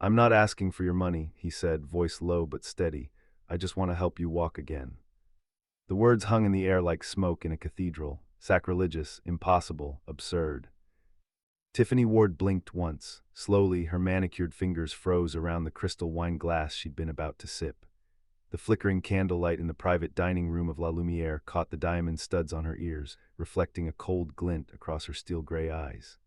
"I'm not asking for your money," he said, voice low but steady. "I just want to help you walk again." The words hung in the air like smoke in a cathedral, sacrilegious, impossible, absurd. Tiffany Ward blinked once. Slowly, her manicured fingers froze around the crystal wine glass she'd been about to sip. The flickering candlelight in the private dining room of La Lumiere caught the diamond studs on her ears, reflecting a cold glint across her steel-gray eyes.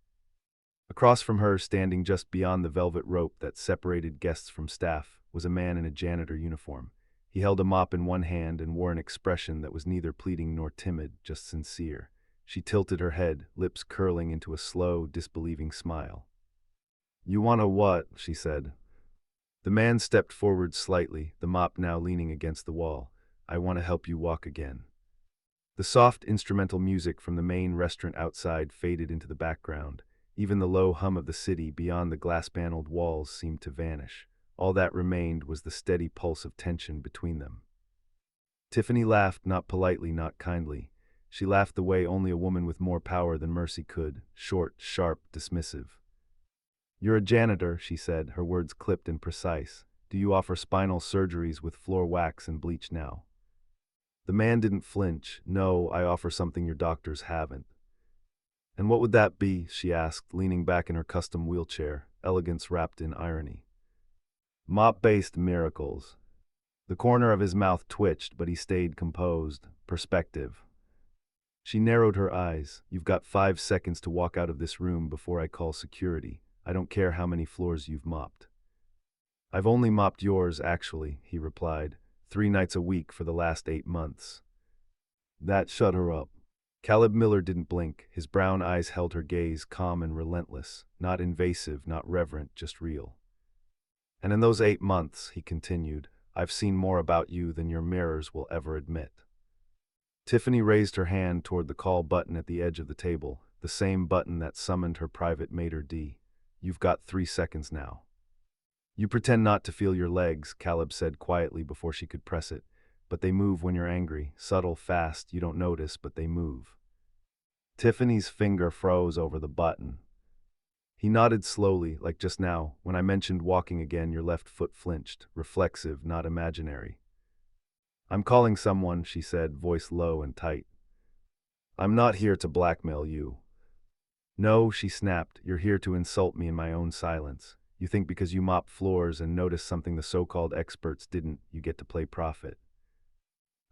Across from her, standing just beyond the velvet rope that separated guests from staff, was a man in a janitor uniform. He held a mop in one hand and wore an expression that was neither pleading nor timid, just sincere. She tilted her head, lips curling into a slow, disbelieving smile. "You want a what?" she said. The man stepped forward slightly, the mop now leaning against the wall. "I want to help you walk again." The soft instrumental music from the main restaurant outside faded into the background. Even the low hum of the city beyond the glass-paneled walls seemed to vanish. All that remained was the steady pulse of tension between them. Tiffany laughed, not politely, not kindly. She laughed the way only a woman with more power than mercy could, short, sharp, dismissive. "You're a janitor," she said, her words clipped and precise. "Do you offer spinal surgeries with floor wax and bleach now?" The man didn't flinch. "No, I offer something your doctors haven't." "And what would that be?" she asked, leaning back in her custom wheelchair, elegance wrapped in irony. "Mop-based miracles." The corner of his mouth twitched, but he stayed composed. "Perspective." She narrowed her eyes. "You've got 5 seconds to walk out of this room before I call security. I don't care how many floors you've mopped." "I've only mopped yours, actually," he replied. 3 nights a week for the last 8 months. That shut her up. Caleb Miller didn't blink. His brown eyes held her gaze, calm and relentless. Not invasive, not reverent, just real. "And in those 8 months," he continued, "I've seen more about you than your mirrors will ever admit." Tiffany raised her hand toward the call button at the edge of the table, the same button that summoned her private maitre d'. "You've got 3 seconds now." "You pretend not to feel your legs," Caleb said quietly before she could press it. "But they move when you're angry. Subtle, fast, you don't notice, but they move." Tiffany's finger froze over the button. He nodded slowly, like just now. "When I mentioned walking again, your left foot flinched. Reflexive, not imaginary." "I'm calling someone," she said, voice low and tight. "I'm not here to blackmail you." "No," she snapped, "you're here to insult me in my own silence. You think because you mop floors and notice something the so-called experts didn't, you get to play prophet.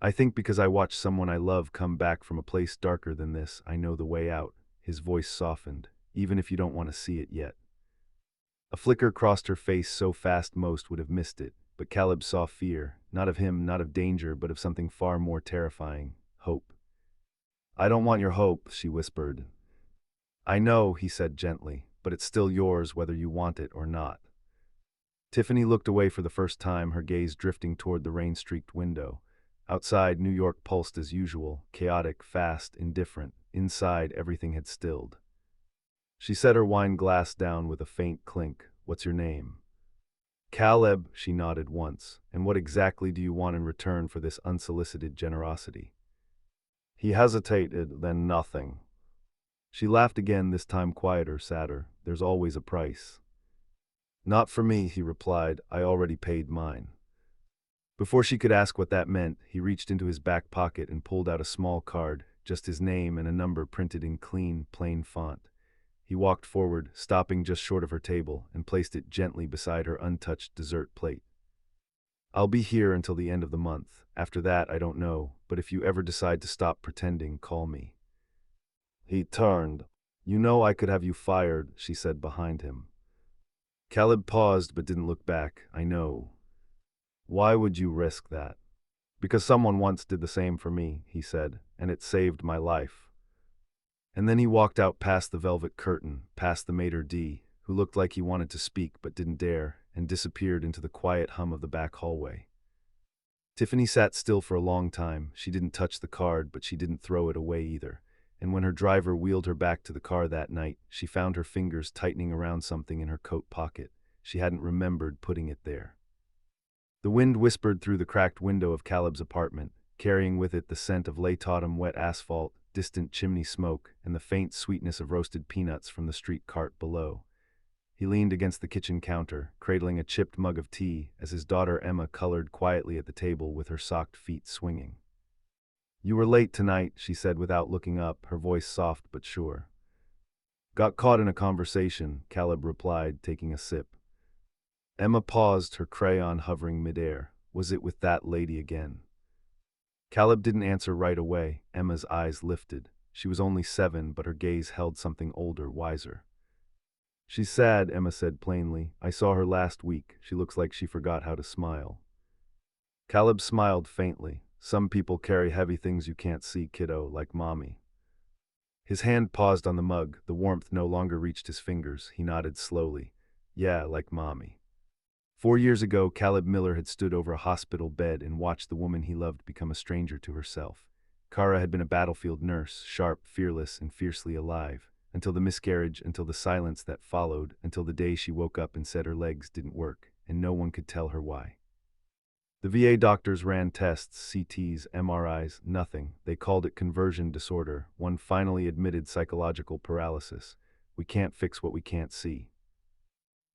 I think because I watched someone I love come back from a place darker than this, I know the way out." His voice softened. "Even if you don't want to see it yet." A flicker crossed her face so fast most would have missed it, but Caleb saw fear, not of him, not of danger, but of something far more terrifying: hope. "I don't want your hope," she whispered. "I know," he said gently, "but it's still yours whether you want it or not." Tiffany looked away for the first time, her gaze drifting toward the rain-streaked window. Outside, New York pulsed as usual, chaotic, fast, indifferent. Inside, everything had stilled. She set her wine glass down with a faint clink. "What's your name?" "Caleb," she nodded once. "And what exactly do you want in return for this unsolicited generosity?" He hesitated, then nothing. She laughed again, this time quieter, sadder. "There's always a price." "Not for me," he replied. "I already paid mine." Before she could ask what that meant, he reached into his back pocket and pulled out a small card, just his name and a number printed in clean, plain font. He walked forward, stopping just short of her table, and placed it gently beside her untouched dessert plate. "I'll be here until the end of the month. After that, I don't know, but if you ever decide to stop pretending, call me." He turned. "You know I could have you fired," she said behind him. Caleb paused but didn't look back. "I know." "Why would you risk that?" "Because someone once did the same for me," he said, "and it saved my life." And then he walked out past the velvet curtain, past the maitre d', who looked like he wanted to speak but didn't dare, and disappeared into the quiet hum of the back hallway. Tiffany sat still for a long time. She didn't touch the card, but she didn't throw it away either. And when her driver wheeled her back to the car that night, she found her fingers tightening around something in her coat pocket. She hadn't remembered putting it there. The wind whispered through the cracked window of Caleb's apartment, carrying with it the scent of late autumn wet asphalt, distant chimney smoke, and the faint sweetness of roasted peanuts from the street cart below. He leaned against the kitchen counter, cradling a chipped mug of tea as his daughter Emma colored quietly at the table with her socked feet swinging. "You were late tonight," she said without looking up, her voice soft but sure. "Got caught in a conversation," Caleb replied, taking a sip. Emma paused, her crayon hovering midair. Was it with that lady again? Caleb didn't answer right away. Emma's eyes lifted. She was only 7, but her gaze held something older, wiser. "She's sad," Emma said plainly. "I saw her last week. She looks like she forgot how to smile." Caleb smiled faintly. "Some people carry heavy things you can't see, kiddo, like mommy." His hand paused on the mug. The warmth no longer reached his fingers. He nodded slowly. "Yeah, like mommy." 4 years ago, Caleb Miller had stood over a hospital bed and watched the woman he loved become a stranger to herself. Kara had been a battlefield nurse, sharp, fearless, and fiercely alive. Until the miscarriage, until the silence that followed, until the day she woke up and said her legs didn't work, and no one could tell her why. The VA doctors ran tests, CTs, MRIs, nothing. They called it conversion disorder. One finally admitted psychological paralysis. "We can't fix what we can't see."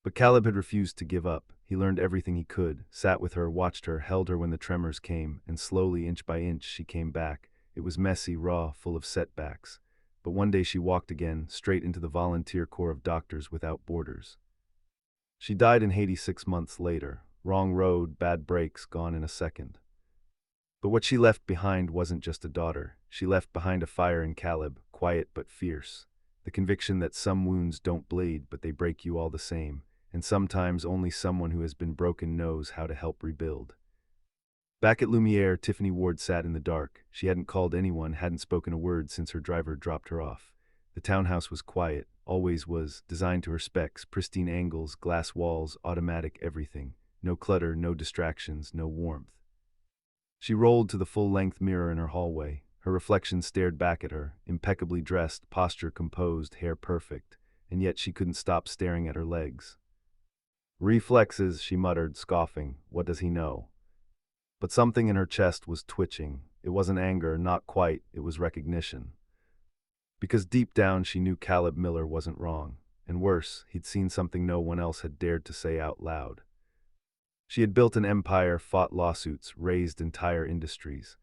But Caleb had refused to give up. He learned everything he could, sat with her, watched her, held her when the tremors came, and slowly, inch by inch, she came back. It was messy, raw, full of setbacks. But one day she walked again, straight into the volunteer corps of Doctors Without Borders. She died in Haiti 6 months later. Wrong road, bad breaks, gone in a second. But what she left behind wasn't just a daughter. She left behind a fire in Caleb, quiet but fierce. The conviction that some wounds don't bleed, but they break you all the same. And sometimes only someone who has been broken knows how to help rebuild. Back at Lumiere, Tiffany Ward sat in the dark. She hadn't called anyone, hadn't spoken a word since her driver dropped her off. The townhouse was quiet, always was, designed to her specs, pristine angles, glass walls, automatic everything. No clutter, no distractions, no warmth. She rolled to the full-length mirror in her hallway. Her reflection stared back at her, impeccably dressed, posture composed, hair perfect, and yet she couldn't stop staring at her legs. "Reflexes," she muttered, scoffing. "What does he know?" But something in her chest was twitching. It wasn't anger, not quite, it was recognition. Because deep down she knew Caleb Miller wasn't wrong. And worse, he'd seen something no one else had dared to say out loud. She had built an empire, fought lawsuits, raised entire industries.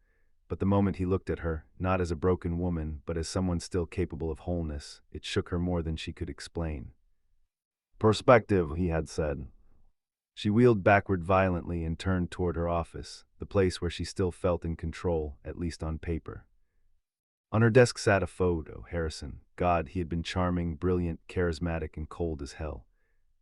But the moment he looked at her, not as a broken woman, but as someone still capable of wholeness, it shook her more than she could explain. "Perspective," he had said. She wheeled backward violently and turned toward her office, the place where she still felt in control, at least on paper. On her desk sat a photo, Harrison. God, he had been charming, brilliant, charismatic, and cold as hell.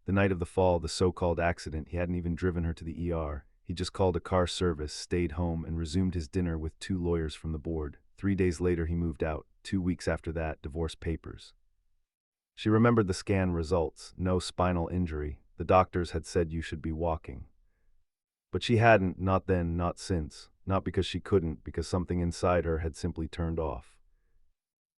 The night of the fall, the so-called accident, he hadn't even driven her to the ER. He just called a car service, stayed home, and resumed his dinner with 2 lawyers from the board. 3 days later he moved out. 2 weeks after that, divorce papers. She remembered the scan results. No spinal injury. The doctors had said you should be walking. But she hadn't, not then, not since. Not because she couldn't, because something inside her had simply turned off.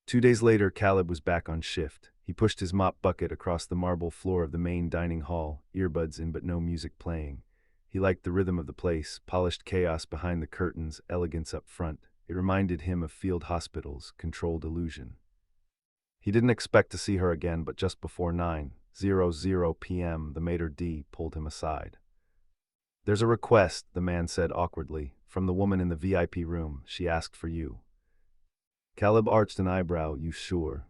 2 days later, Caleb was back on shift. He pushed his mop bucket across the marble floor of the main dining hall, earbuds in but no music playing. He liked the rhythm of the place, polished chaos behind the curtains, elegance up front. It reminded him of field hospitals, controlled illusion. He didn't expect to see her again, but just before 9:00 p.m., the maitre d' pulled him aside. "There's a request," the man said awkwardly, "from the woman in the VIP room. She asked for you." Caleb arched an eyebrow. "You sure?"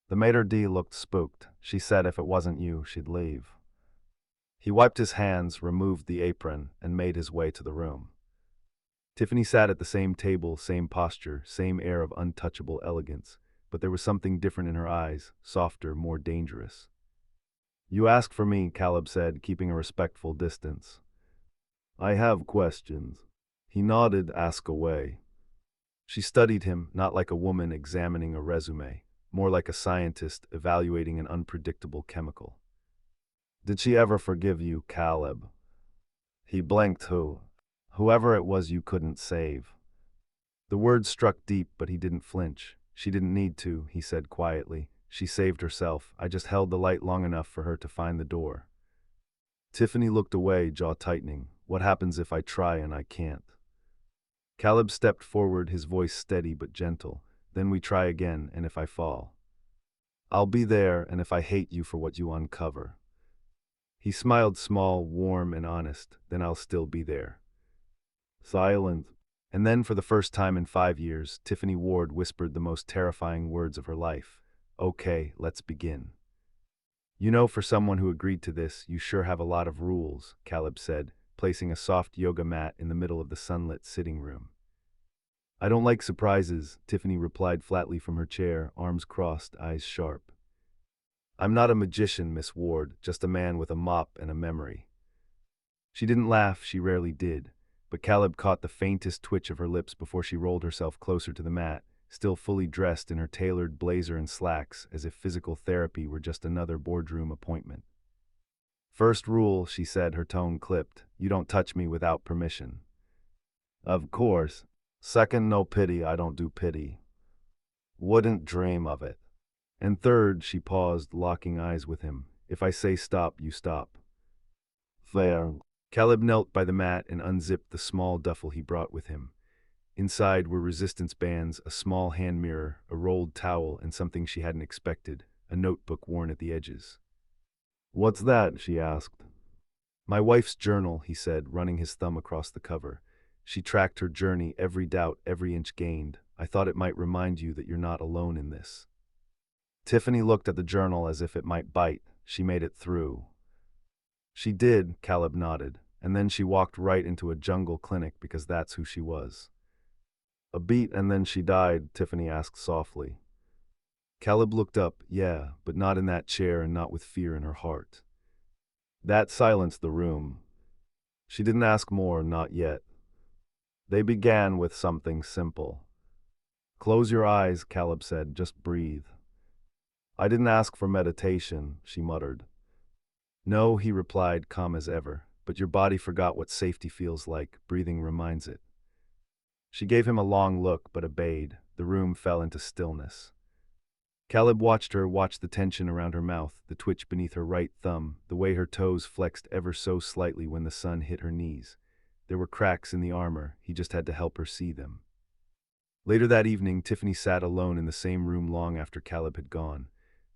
The maitre d' looked spooked. "She said if it wasn't you, she'd leave." He wiped his hands, removed the apron, and made his way to the room. Tiffany sat at the same table, same posture, same air of untouchable elegance, but there was something different in her eyes, softer, more dangerous. "You ask for me," Caleb said, keeping a respectful distance. "I have questions." He nodded. "Ask away." She studied him, not like a woman examining a resume, more like a scientist evaluating an unpredictable chemical. "Did she ever forgive you, Caleb?" He blinked. Whoever it was you couldn't save." The words struck deep, but he didn't flinch. "She didn't need to," he said quietly. "She saved herself. I just held the light long enough for her to find the door." Tiffany looked away, jaw tightening. "What happens if I try and I can't?" Caleb stepped forward, his voice steady but gentle. "Then we try again, and if I fall?" I'll be there, and if I hate you for what you uncover. He smiled small, warm, and honest, then I'll still be there. Silent. And then, for the first time in 5 years, Tiffany Ward whispered the most terrifying words of her life. Okay, let's begin. You know, for someone who agreed to this, you sure have a lot of rules, Calb said, placing a soft yoga mat in the middle of the sunlit sitting room. I don't like surprises, Tiffany replied flatly from her chair, arms crossed, eyes sharp. I'm not a magician, Miss Ward, just a man with a mop and a memory. She didn't laugh, she rarely did, but Calb caught the faintest twitch of her lips before she rolled herself closer to the mat, still fully dressed in her tailored blazer and slacks, as if physical therapy were just another boardroom appointment. First rule, she said, her tone clipped, you don't touch me without permission. Of course. Second, no pity, I don't do pity. Wouldn't dream of it. And third, she paused, locking eyes with him, if I say stop, you stop. Fair. Calb knelt by the mat and unzipped the small duffel he brought with him. Inside were resistance bands, a small hand mirror, a rolled towel, and something she hadn't expected, a notebook worn at the edges. What's that? She asked. My wife's journal, he said, running his thumb across the cover. She tracked her journey, every doubt, every inch gained. I thought it might remind you that you're not alone in this. Tiffany looked at the journal as if it might bite. She made it through. She did, Calb nodded, and then she walked right into a jungle clinic because that's who she was. A beat and then she died, Tiffany asked softly. Calb looked up, yeah, but not in that chair and not with fear in her heart. That silenced the room. She didn't ask more, not yet. They began with something simple. Close your eyes, Calb said, just breathe. I didn't ask for meditation, she muttered. No, he replied, calm as ever, but your body forgot what safety feels like, breathing reminds it. She gave him a long look, but obeyed. The room fell into stillness. Calb watched her, watched the tension around her mouth, the twitch beneath her right thumb, the way her toes flexed ever so slightly when the sun hit her knees. There were cracks in the armor, he just had to help her see them. Later that evening, Tiffany sat alone in the same room long after Calb had gone.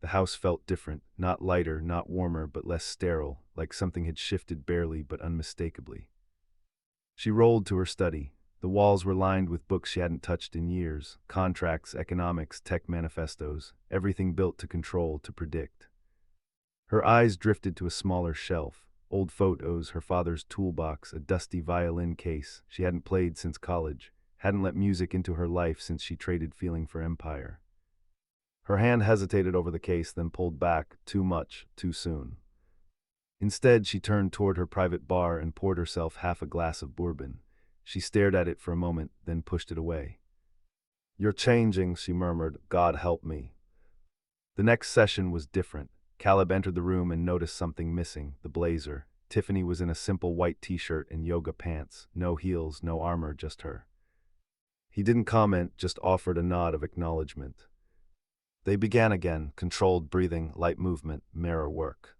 The house felt different, not lighter, not warmer, but less sterile, like something had shifted barely but unmistakably. She rolled to her study. The walls were lined with books she hadn't touched in years, contracts, economics, tech manifestos, everything built to control, to predict. Her eyes drifted to a smaller shelf, old photos, her father's toolbox, a dusty violin case she hadn't played since college, hadn't let music into her life since she traded feeling for empire. Her hand hesitated over the case, then pulled back, too much, too soon. Instead, she turned toward her private bar and poured herself half a glass of bourbon. She stared at it for a moment, then pushed it away. You're changing, she murmured. God help me. The next session was different. Calb entered the room and noticed something missing, the blazer. Tiffany was in a simple white t-shirt and yoga pants. No heels, no armor, just her. He didn't comment, just offered a nod of acknowledgement. They began again, controlled breathing, light movement, mirror work.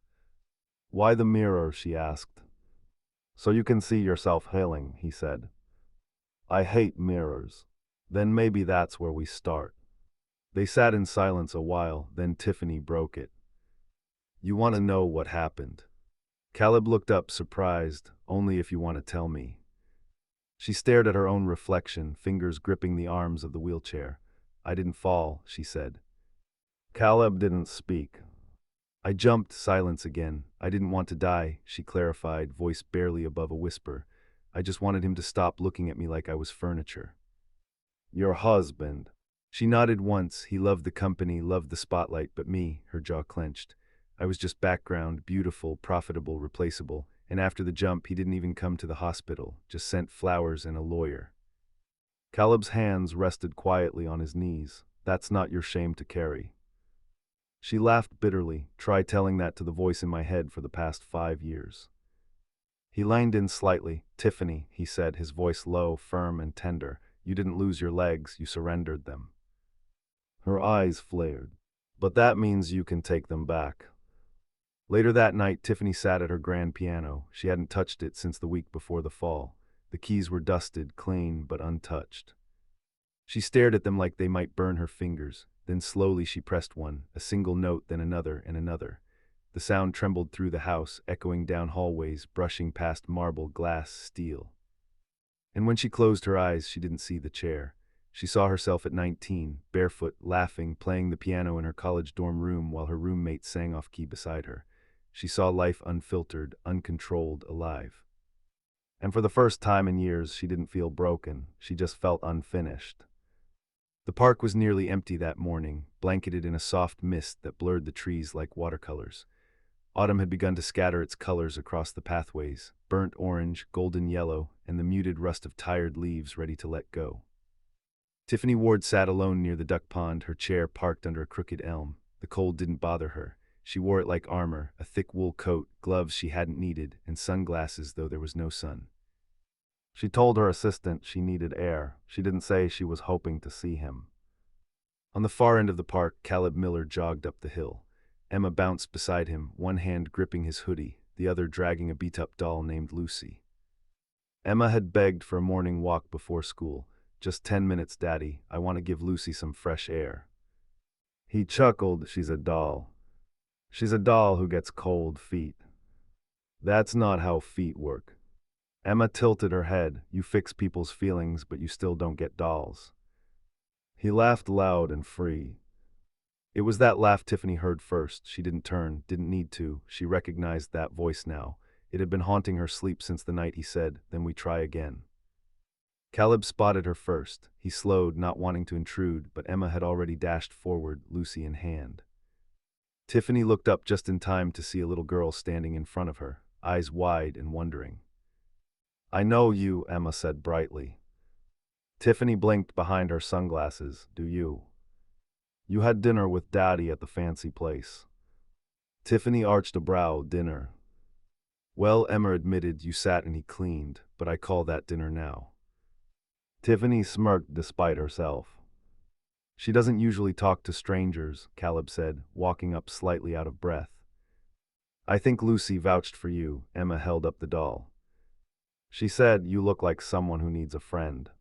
Why the mirror, she asked. So you can see yourself hailing, he said. I hate mirrors. Then maybe that's where we start. They sat in silence a while, then Tiffany broke it. You want to know what happened? Calb looked up, surprised. Only if you want to tell me. She stared at her own reflection, fingers gripping the arms of the wheelchair. I didn't fall, she said. Calb didn't speak. I jumped, silence again. I didn't want to die, she clarified, voice barely above a whisper. I just wanted him to stop looking at me like I was furniture. Your husband. She nodded once. He loved the company, loved the spotlight, but me, her jaw clenched. I was just background, beautiful, profitable, replaceable, and after the jump he didn't even come to the hospital, just sent flowers and a lawyer. Caleb's hands rested quietly on his knees. That's not your shame to carry. She laughed bitterly. Try telling that to the voice in my head for the past 5 years. He leaned in slightly. Tiffany, he said, his voice low, firm, and tender. You didn't lose your legs, you surrendered them. Her eyes flared. But that means you can take them back. Later that night, Tiffany sat at her grand piano. She hadn't touched it since the week before the fall. The keys were dusted, clean, but untouched. She stared at them like they might burn her fingers. Then slowly she pressed one, a single note, then another and another. The sound trembled through the house, echoing down hallways, brushing past marble, glass, steel. And when she closed her eyes, she didn't see the chair. She saw herself at 19, barefoot, laughing, playing the piano in her college dorm room while her roommate sang off key beside her. She saw life unfiltered, uncontrolled, alive. And for the first time in years, she didn't feel broken. She just felt unfinished. The park was nearly empty that morning, blanketed in a soft mist that blurred the trees like watercolors. Autumn had begun to scatter its colors across the pathways, burnt orange, golden yellow, and the muted rust of tired leaves ready to let go. Tiffany Ward sat alone near the duck pond, her chair parked under a crooked elm. The cold didn't bother her. She wore it like armor, a thick wool coat, gloves she hadn't needed, and sunglasses though there was no sun. She told her assistant she needed air. She didn't say she was hoping to see him. On the far end of the park, Caleb Miller jogged up the hill. Emma bounced beside him, one hand gripping his hoodie, the other dragging a beat-up doll named Lucy. Emma had begged for a morning walk before school. "Just 10 minutes, Daddy. I want to give Lucy some fresh air." He chuckled. "She's a doll. She's a doll who gets cold feet." "That's not how feet work." Emma tilted her head. "You fix people's feelings, but you still don't get dolls." He laughed loud and free. It was that laugh Tiffany heard first. She didn't turn, didn't need to. She recognized that voice now. It had been haunting her sleep since the night he said, "Then we try again." Caleb spotted her first. He slowed, not wanting to intrude, but Emma had already dashed forward, Lucy in hand. Tiffany looked up just in time to see a little girl standing in front of her, eyes wide and wondering. "I know you," Emma said brightly. Tiffany blinked behind her sunglasses. "Do you? You had dinner with Daddy at the fancy place." Tiffany arched a brow. "Dinner? Well," Emma admitted, "you sat and he cleaned, but I call that dinner now." Tiffany smirked despite herself. "She doesn't usually talk to strangers," Caleb said, walking up slightly out of breath. "I think Lucy vouched for you." Emma held up the doll. "She said you look like someone who needs a friend."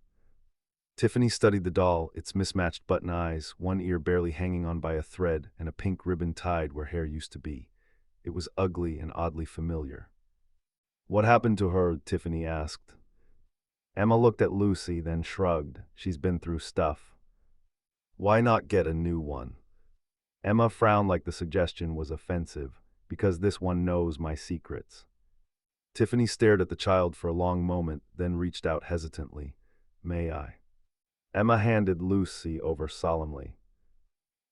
Tiffany studied the doll, its mismatched button eyes, one ear barely hanging on by a thread, and a pink ribbon tied where hair used to be. It was ugly and oddly familiar. "What happened to her?" Tiffany asked. Emma looked at Lucy, then shrugged. "She's been through stuff. Why not get a new one?" Emma frowned like the suggestion was offensive. "Because this one knows my secrets." Tiffany stared at the child for a long moment, then reached out hesitantly. "May I?" Emma handed Lucy over solemnly.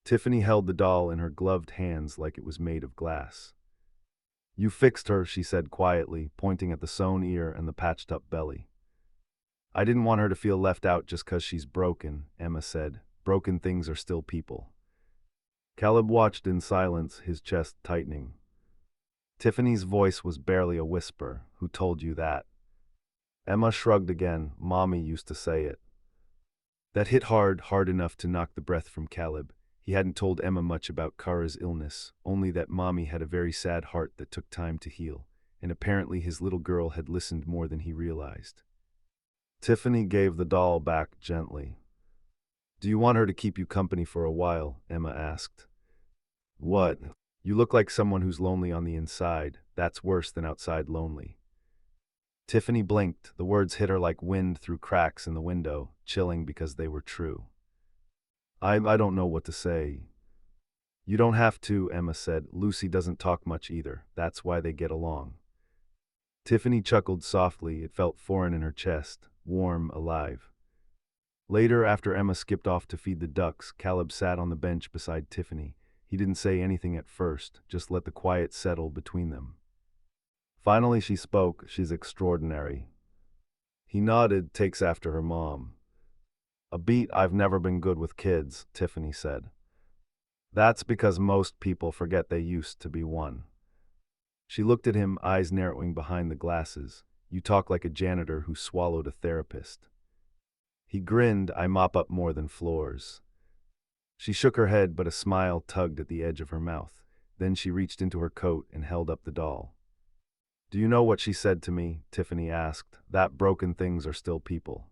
Tiffany held the doll in her gloved hands like it was made of glass. "You fixed her," she said quietly, pointing at the sewn ear and the patched-up belly. "I didn't want her to feel left out just 'cause she's broken," Emma said. "Broken things are still people." Caleb watched in silence, his chest tightening. Tiffany's voice was barely a whisper. "Who told you that?" Emma shrugged again. "Mommy used to say it." That hit hard enough to knock the breath from Caleb. He hadn't told Emma much about Kara's illness, only that Mommy had a very sad heart that took time to heal, and apparently his little girl had listened more than he realized. Tiffany gave the doll back gently. "Do you want her to keep you company for a while?" Emma asked. "What? You look like someone who's lonely on the inside. That's worse than outside lonely." Tiffany blinked. The words hit her like wind through cracks in the window, chilling because they were true. I don't know what to say." "You don't have to," Emma said. "Lucy doesn't talk much either. That's why they get along." Tiffany chuckled softly. It felt foreign in her chest, warm, alive. Later, after Emma skipped off to feed the ducks, Caleb sat on the bench beside Tiffany. He didn't say anything at first, just let the quiet settle between them. Finally she spoke. "She's extraordinary." He nodded, "Takes after her mom." "A beat. I've never been good with kids," Tiffany said. "That's because most people forget they used to be one." She looked at him, eyes narrowing behind the glasses. "You talk like a janitor who swallowed a therapist." He grinned. "I mop up more than floors." She shook her head, but a smile tugged at the edge of her mouth. Then she reached into her coat and held up the doll. "Do you know what she said to me?" Tiffany asked. "That broken things are still people."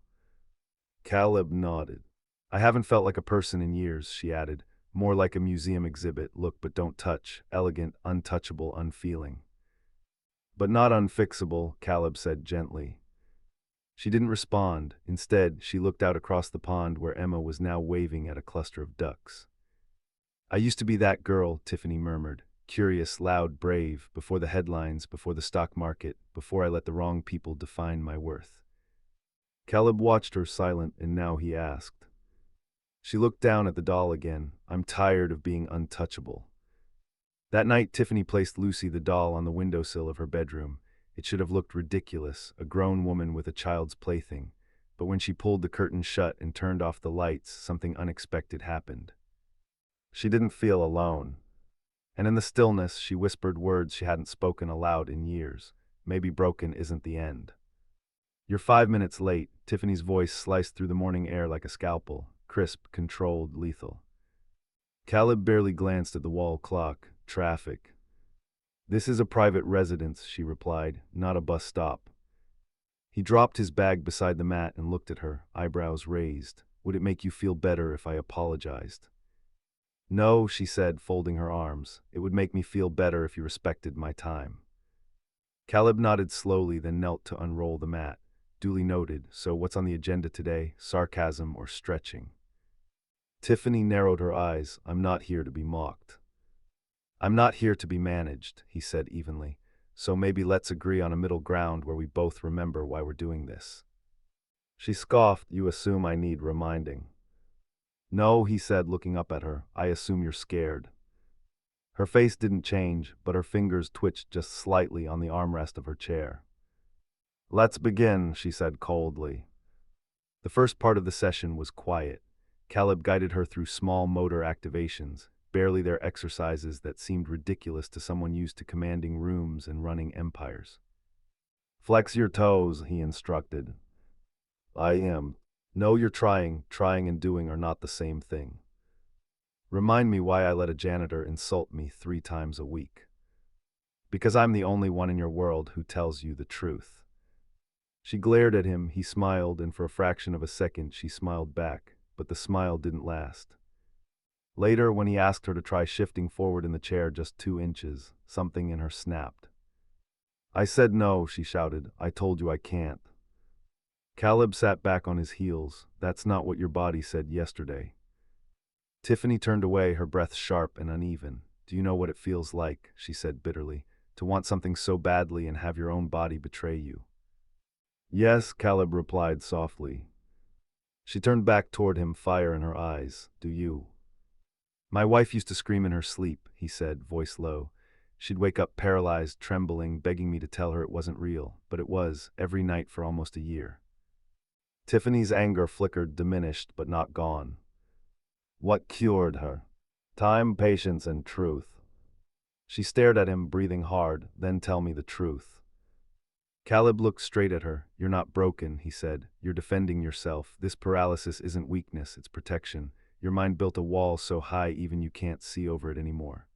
Caleb nodded. "I haven't felt like a person in years," she added. More like a museum exhibit, look but don't touch, elegant, untouchable, unfeeling. But not unfixable, Caleb said gently. She didn't respond. Instead, she looked out across the pond where Emma was now waving at a cluster of ducks. I used to be that girl, Tiffany murmured. Curious, loud, brave, before the headlines, before the stock market, before I let the wrong people define my worth. Caleb watched her silent, and now he asked. She looked down at the doll again. I'm tired of being untouchable. That night, Tiffany placed Lucy the doll on the windowsill of her bedroom. It should have looked ridiculous, a grown woman with a child's plaything. But when she pulled the curtain shut and turned off the lights, something unexpected happened. She didn't feel alone. And in the stillness, she whispered words she hadn't spoken aloud in years. Maybe broken isn't the end. You're 5 minutes late. Tiffany's voice sliced through the morning air like a scalpel, crisp, controlled, lethal. Caleb barely glanced at the wall clock. Traffic. This is a private residence, she replied, not a bus stop. He dropped his bag beside the mat and looked at her, eyebrows raised. Would it make you feel better if I apologized? No, she said, folding her arms. It would make me feel better if you respected my time. Caleb nodded slowly, then knelt to unroll the mat. Duly noted. So what's on the agenda today? Sarcasm or stretching? Tiffany narrowed her eyes. I'm not here to be mocked. I'm not here to be managed, he said evenly. So maybe let's agree on a middle ground where we both remember why we're doing this. She scoffed. You assume I need reminding. No, he said, looking up at her. I assume you're scared. Her face didn't change, but her fingers twitched just slightly on the armrest of her chair. Let's begin, she said coldly. The first part of the session was quiet. Caleb guided her through small motor activations, barely their exercises that seemed ridiculous to someone used to commanding rooms and running empires. Flex your toes, he instructed. I am. No, you're trying. Trying and doing are not the same thing. Remind me why I let a janitor insult me 3 times a week. Because I'm the only one in your world who tells you the truth. She glared at him, he smiled, and for a fraction of a second she smiled back, but the smile didn't last. Later, when he asked her to try shifting forward in the chair just 2 inches, something in her snapped. I said no, she shouted. I told you I can't. Caleb sat back on his heels. That's not what your body said yesterday. Tiffany turned away, her breath sharp and uneven. Do you know what it feels like, she said bitterly, to want something so badly and have your own body betray you? Yes, Caleb replied softly. She turned back toward him, fire in her eyes. Do you? My wife used to scream in her sleep, he said, voice low. She'd wake up paralyzed, trembling, begging me to tell her it wasn't real, but it was, every night for almost a year. Tiffany's anger flickered, diminished, but not gone. What cured her? Time, patience, and truth. She stared at him, breathing hard. Then tell me the truth. Caleb looked straight at her. You're not broken, he said. You're defending yourself. This paralysis isn't weakness, it's protection. Your mind built a wall so high even you can't see over it anymore.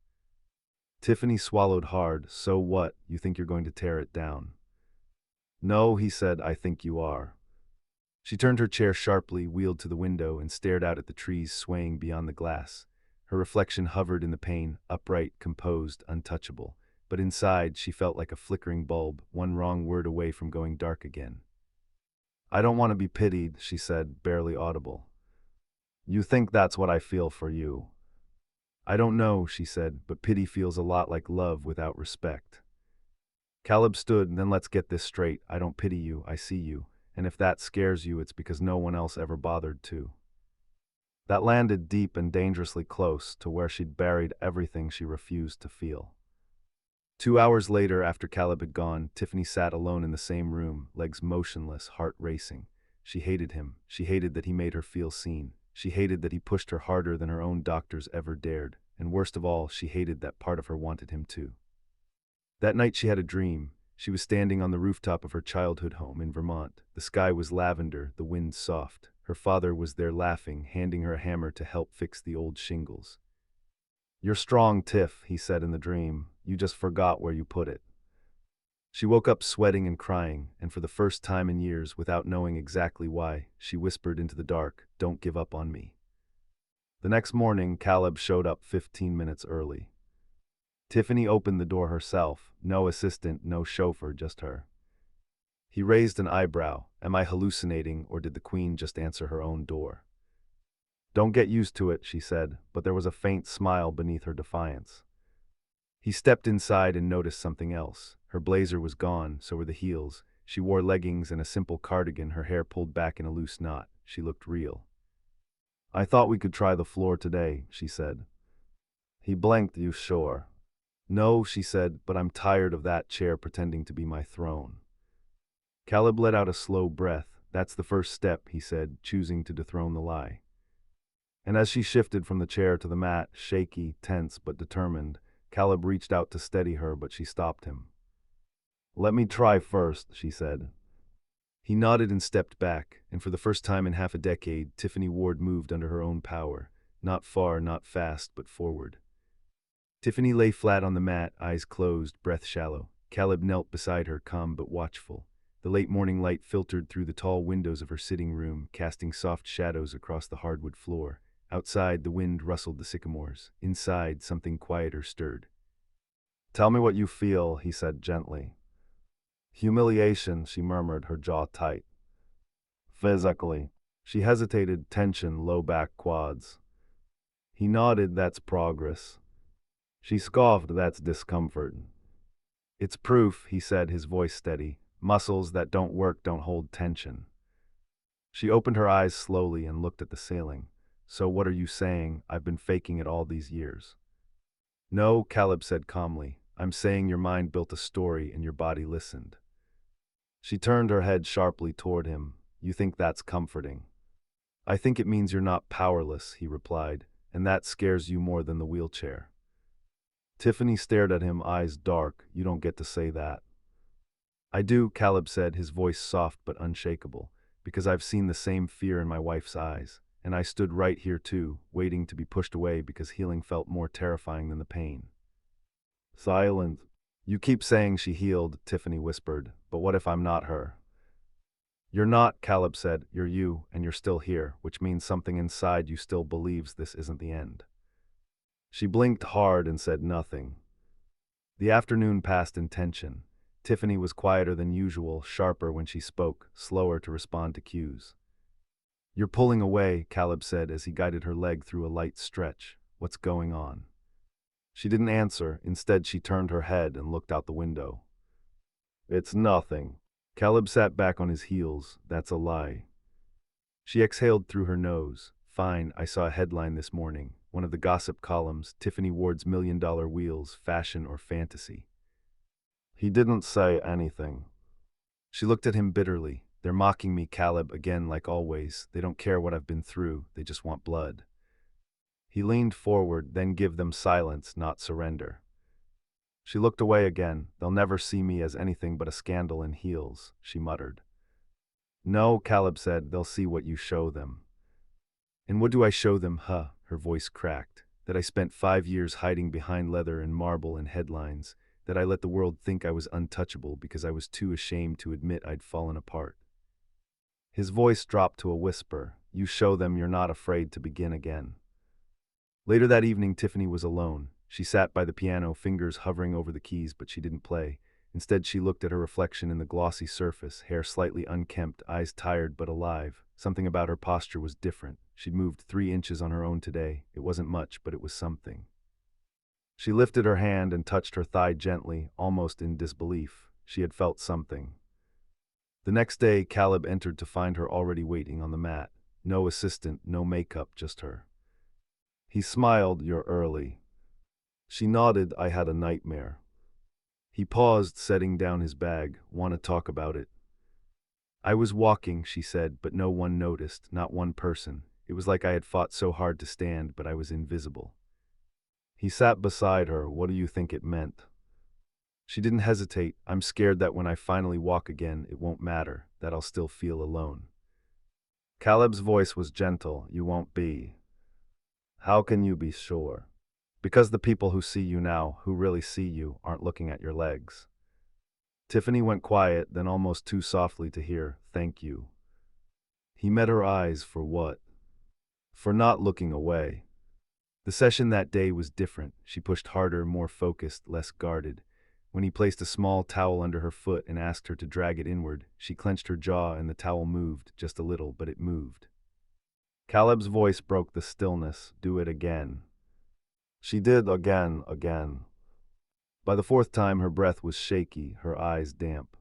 Tiffany swallowed hard. So what? You think you're going to tear it down? No, he said, I think you are. She turned her chair sharply, wheeled to the window, and stared out at the trees swaying beyond the glass. Her reflection hovered in the pane, upright, composed, untouchable. But inside, she felt like a flickering bulb, one wrong word away from going dark again. I don't want to be pitied, she said, barely audible. You think that's what I feel for you. I don't know, she said, but pity feels a lot like love without respect. Caleb stood, and then let's get this straight. I don't pity you, I see you. And if that scares you, it's because no one else ever bothered to. That landed deep and dangerously close to where she'd buried everything she refused to feel. 2 hours later, after Caleb had gone, Tiffany sat alone in the same room, legs motionless, heart racing. She hated him. She hated that he made her feel seen. She hated that he pushed her harder than her own doctors ever dared. And worst of all, she hated that part of her wanted him too. That night she had a dream. She was standing on the rooftop of her childhood home in Vermont. The sky was lavender, the wind soft. Her father was there laughing, handing her a hammer to help fix the old shingles. You're strong, Tiff, he said in the dream. You just forgot where you put it. She woke up sweating and crying, and for the first time in years, without knowing exactly why, she whispered into the dark, Don't give up on me. The next morning, Caleb showed up 15 minutes early. Tiffany opened the door herself, no assistant, no chauffeur, just her. He raised an eyebrow. Am I hallucinating, or did the queen just answer her own door? Don't get used to it, she said, but there was a faint smile beneath her defiance. He stepped inside and noticed something else. Her blazer was gone, so were the heels. She wore leggings and a simple cardigan, her hair pulled back in a loose knot. She looked real. I thought we could try the floor today, she said. He blinked. You sure? No, she said, but I'm tired of that chair pretending to be my throne. Caleb let out a slow breath. That's the first step, he said, choosing to dethrone the lie. And as she shifted from the chair to the mat, shaky, tense, but determined, Caleb reached out to steady her, but she stopped him. Let me try first, she said. He nodded and stepped back, and for the first time in half a decade, Tiffany Ward moved under her own power. Not far, not fast, but forward. Tiffany lay flat on the mat, eyes closed, breath shallow. Caleb knelt beside her, calm but watchful. The late morning light filtered through the tall windows of her sitting room, casting soft shadows across the hardwood floor. Outside, the wind rustled the sycamores. Inside, something quieter stirred. Tell me what you feel, he said gently. Humiliation, she murmured, her jaw tight. Physically. She hesitated, tension, low back, quads. He nodded. That's progress. She scoffed. That's discomfort. It's proof, he said, his voice steady. Muscles that don't work don't hold tension. She opened her eyes slowly and looked at the ceiling. So what are you saying? I've been faking it all these years. No, Caleb said calmly. I'm saying your mind built a story and your body listened. She turned her head sharply toward him. You think that's comforting? I think it means you're not powerless, he replied, and that scares you more than the wheelchair. Tiffany stared at him, eyes dark. You don't get to say that. I do, Caleb said, his voice soft but unshakable, because I've seen the same fear in my wife's eyes, and I stood right here too, waiting to be pushed away because healing felt more terrifying than the pain. Silence. You keep saying she healed, Tiffany whispered, but what if I'm not her? You're not, Caleb said, you're you, and you're still here, which means something inside you still believes this isn't the end. She blinked hard and said nothing. The afternoon passed in tension. Tiffany was quieter than usual, sharper when she spoke, slower to respond to cues. You're pulling away, Caleb said as he guided her leg through a light stretch. What's going on? She didn't answer. Instead, she turned her head and looked out the window. It's nothing. Caleb sat back on his heels. That's a lie. She exhaled through her nose. Fine, I saw a headline this morning. One of the gossip columns, Tiffany Ward's $1 million wheels, fashion or fantasy. He didn't say anything. She looked at him bitterly. They're mocking me, Caleb, again like always. They don't care what I've been through. They just want blood. He leaned forward, then give them silence, not surrender. She looked away again. They'll never see me as anything but a scandal in heels, she muttered. No, Caleb said, they'll see what you show them. And what do I show them, huh? Her voice cracked. That I spent 5 years hiding behind leather and marble and headlines. That I let the world think I was untouchable because I was too ashamed to admit I'd fallen apart. His voice dropped to a whisper. You show them you're not afraid to begin again. Later that evening, Tiffany was alone. She sat by the piano, fingers hovering over the keys, but she didn't play. Instead, she looked at her reflection in the glossy surface, hair slightly unkempt, eyes tired but alive. Something about her posture was different. She'd moved 3 inches on her own today. It wasn't much, but it was something. She lifted her hand and touched her thigh gently, almost in disbelief. She had felt something. The next day, Caleb entered to find her already waiting on the mat. No assistant, no makeup, just her. He smiled. You're early. She nodded. I had a nightmare. He paused, setting down his bag. Want to talk about it? I was walking, she said, but no one noticed, not one person. It was like I had fought so hard to stand, but I was invisible. He sat beside her. What do you think it meant? She didn't hesitate. I'm scared that when I finally walk again, it won't matter, that I'll still feel alone. Caleb's voice was gentle. You won't be. How can you be sure? Because the people who see you now, who really see you, aren't looking at your legs. Tiffany went quiet, then almost too softly to hear, thank you. He met her eyes. For what? For not looking away. The session that day was different. She pushed harder, more focused, less guarded. When he placed a small towel under her foot and asked her to drag it inward, she clenched her jaw and the towel moved, just a little, but it moved. Caleb's voice broke the stillness. Do it again. She did again. By the fourth time, her breath was shaky, her eyes damp.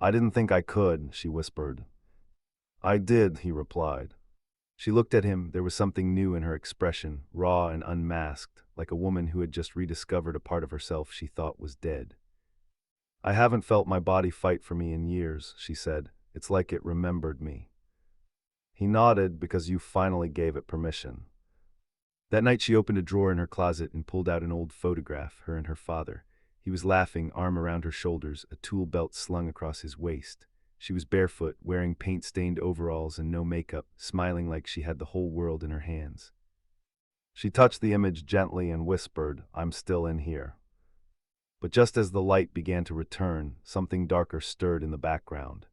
I didn't think I could, she whispered. I did, he replied. She looked at him. There was something new in her expression, raw and unmasked, like a woman who had just rediscovered a part of herself she thought was dead. I haven't felt my body fight for me in years, she said. It's like it remembered me. He nodded because you finally gave it permission. That night she opened a drawer in her closet and pulled out an old photograph, her and her father. He was laughing, arm around her shoulders, a tool belt slung across his waist. She was barefoot, wearing paint-stained overalls and no makeup, smiling like she had the whole world in her hands. She touched the image gently and whispered, I'm still in here. But just as the light began to return, something darker stirred in the background.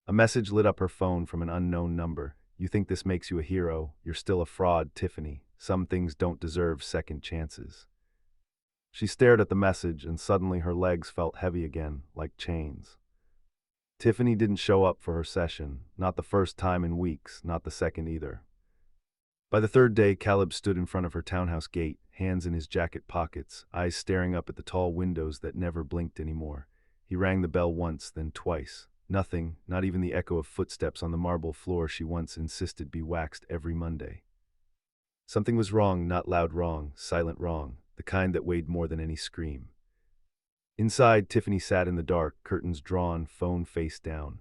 A message lit up her phone from an unknown number. You think this makes you a hero? You're still a fraud, Tiffany. Some things don't deserve second chances. She stared at the message and suddenly her legs felt heavy again, like chains. Tiffany didn't show up for her session, not the first time in weeks, not the second either. By the third day, Caleb stood in front of her townhouse gate, hands in his jacket pockets, eyes staring up at the tall windows that never blinked anymore. He rang the bell once, then twice. Nothing, not even the echo of footsteps on the marble floor she once insisted be waxed every Monday. Something was wrong, not loud wrong, silent wrong, the kind that weighed more than any scream. Inside, Tiffany sat in the dark, curtains drawn, phone face down.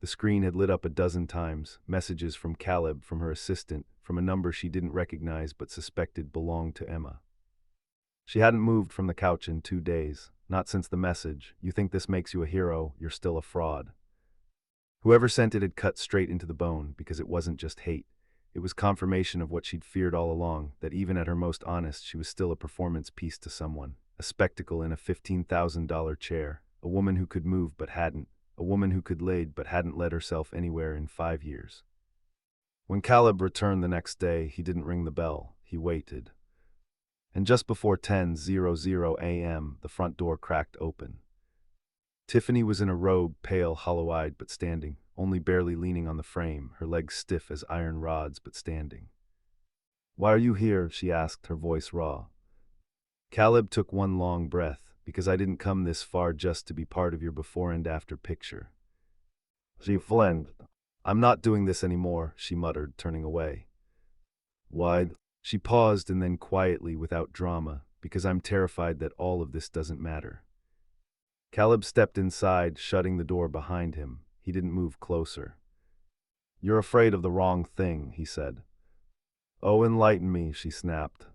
The screen had lit up a dozen times, messages from Caleb, from her assistant, from a number she didn't recognize but suspected belonged to Emma. She hadn't moved from the couch in 2 days, not since the message, you think this makes you a hero, you're still a fraud. Whoever sent it had cut straight into the bone, because it wasn't just hate. It was confirmation of what she'd feared all along, that even at her most honest, she was still a performance piece to someone, a spectacle in a $15,000 chair, a woman who could move but hadn't, a woman who could lead but hadn't led herself anywhere in 5 years. When Caleb returned the next day, he didn't ring the bell, he waited. And just before 10:00 a.m., the front door cracked open. Tiffany was in a robe, pale, hollow-eyed but standing, only barely leaning on the frame, her legs stiff as iron rods but standing. Why are you here? She asked, her voice raw. Caleb took one long breath, because I didn't come this far just to be part of your before and after picture. She flinched. I'm not doing this anymore, she muttered, turning away. Why? She paused and then quietly, without drama, because I'm terrified that all of this doesn't matter. Caleb stepped inside, shutting the door behind him. He didn't move closer. You're afraid of the wrong thing, he said. Oh, enlighten me, she snapped.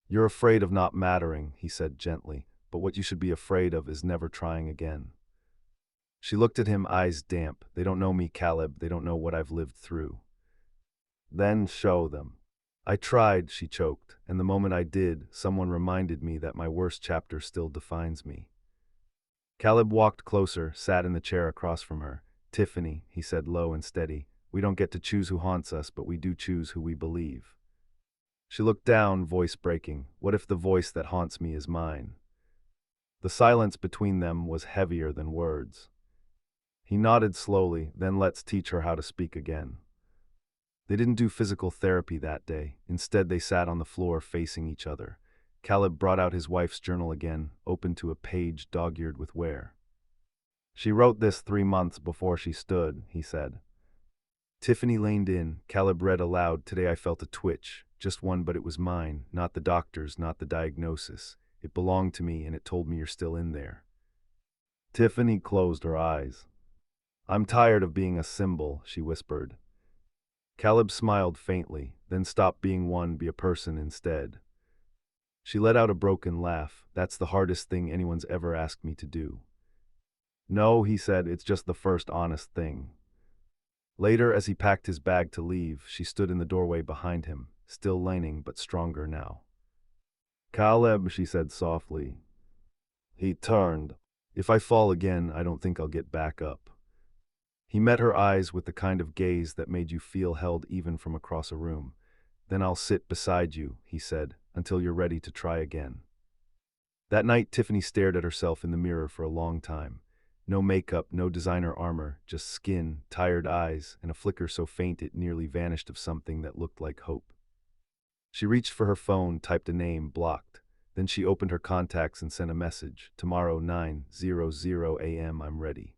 You're afraid of not mattering, he said gently, but what you should be afraid of is never trying again. She looked at him, eyes damp. They don't know me, Caleb. They don't know what I've lived through. Then show them. I tried, she choked, and the moment I did, someone reminded me that my worst chapter still defines me. Caleb walked closer, sat in the chair across from her. Tiffany, he said low and steady, we don't get to choose who haunts us, but we do choose who we believe. She looked down, voice breaking. What if the voice that haunts me is mine? The silence between them was heavier than words. He nodded slowly, then let's teach her how to speak again. They didn't do physical therapy that day. Instead, they sat on the floor facing each other. Caleb brought out his wife's journal again, open to a page dog-eared with wear. She wrote this 3 months before she stood, he said. Tiffany leaned in. Caleb read aloud. Today I felt a twitch, just one, but it was mine, not the doctor's, not the diagnosis. It belonged to me, and it told me you're still in there. Tiffany closed her eyes. I'm tired of being a symbol, she whispered. Caleb smiled faintly, then stopped being one, be a person instead. She let out a broken laugh. That's the hardest thing anyone's ever asked me to do. No, he said, it's just the first honest thing. Later, as he packed his bag to leave, she stood in the doorway behind him, still leaning but stronger now. Caleb, she said softly. He turned. If I fall again, I don't think I'll get back up. He met her eyes with the kind of gaze that made you feel held even from across a room. Then I'll sit beside you, he said, until you're ready to try again. That night, Tiffany stared at herself in the mirror for a long time. No makeup, no designer armor, just skin, tired eyes, and a flicker so faint it nearly vanished of something that looked like hope. She reached for her phone, typed a name, blocked. Then she opened her contacts and sent a message. Tomorrow, 9:00 a.m., I'm ready.